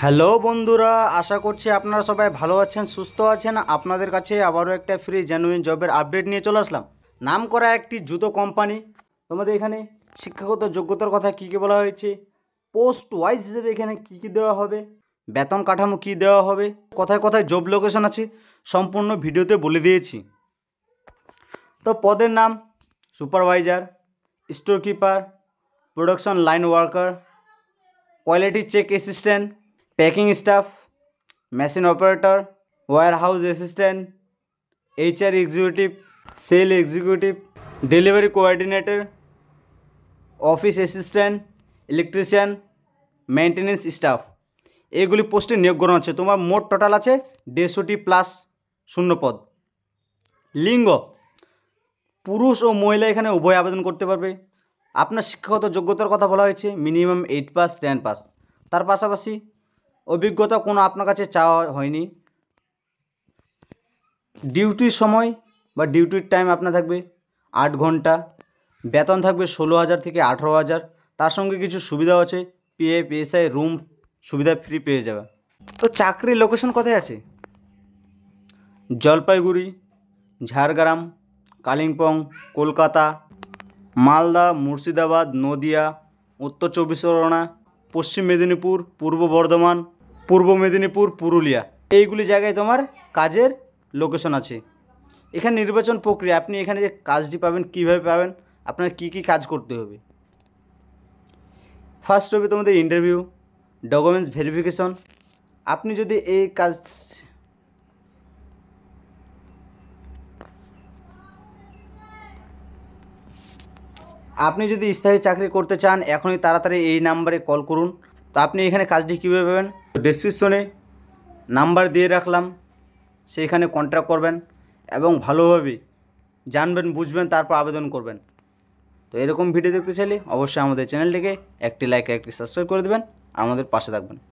Hello বন্ধুরা, আশা করছি আপনারা সবাই ভালো আছেন, সুস্থ আছেন। আপনাদের কাছে আবারও একটা ফ্রি জেনুইন জবের আপডেট নিয়ে চলে আসলাম। নাম করা একটি জুতো কোম্পানি। তোমাদের এখানে শিক্ষাগত যোগ্যতার কথা কী কী বলা হয়েছে, পোস্ট ওয়াইজ হিসেবে এখানে কী কী দেওয়া হবে, বেতন কাঠামো কী দেওয়া হবে, কোথায় কোথায় জব লোকেশন আছে, সম্পূর্ণ ভিডিওতে বলে দিয়েছি। তো পদের নাম supervisor, storekeeper, production line worker, quality check assistant, packing staff, machine operator, warehouse assistant, HR executive, sale executive, delivery coordinator, office assistant, electrician, maintenance staff, এইগুলি পোস্টে নিয়োগ করানো আছে। তোমার মোট টোটাল আছে 150টি প্লাস শূন্যপদ। লিঙ্গ পুরুষ ও মহিলা এখানে উভয় আবেদন করতে পারবে। আপনার শিক্ষাগত যোগ্যতার কথা বলা হয়েছে মিনিমাম 8 পাস 10 পাস। তার পাশাপাশি অভিজ্ঞতা কোনো আপনার কাছে চাওয়া হয়নি। ডিউটির সময় বা ডিউটির টাইম আপনার থাকবে 8 ঘন্টা। বেতন থাকবে 16,000 থেকে 18,000। তার সঙ্গে কিছু সুবিধাও আছে, পিএফ, এসআই, রুম সুবিধা ফ্রি পেয়ে যাবে। তো চাকরির লোকেশন কোথায় আছে? জলপাইগুড়ি, ঝাড়গ্রাম, কালিম্পং, কলকাতা, মালদা, মুর্শিদাবাদ, নদিয়া, উত্তর 24 পরগনা, পশ্চিম মেদিনীপুর, পূর্ব বর্ধমান, পূর্ব মেদিনীপুর, পুরুলিয়া, এইগুলি জায়গায় তোমার কাজের লোকেশন আছে। এখানে নির্বাচন প্রক্রিয়া, আপনি এখানে যে কাজটি পাবেন কীভাবে পাবেন, আপনার কী কী কাজ করতে হবে। ফার্স্ট হবে তোমাদের ইন্টারভিউ, ডকুমেন্টস ভেরিফিকেশন। আপনি যদি এই কাজ আপনি যদি স্থায়ী চাকরি করতে চান, এখনই তাড়াতাড়ি এই নাম্বারে কল করুন। তো আপনি এখানে কাজটি কীভাবে পাবেন, ডেসক্রিপশনে নাম্বার দিয়ে রাখলাম, সেইখানে কন্ট্যাক্ট করবেন এবং ভালোভাবে জানবেন, বুঝবেন, তারপর আবেদন করবেন। তো এরকম ভিডিও দেখতে চাইলে অবশ্যই আমাদের চ্যানেলটিকে একটি লাইক, একটি সাবস্ক্রাইব করে দেবেন আর আমাদের পাশে থাকবেন।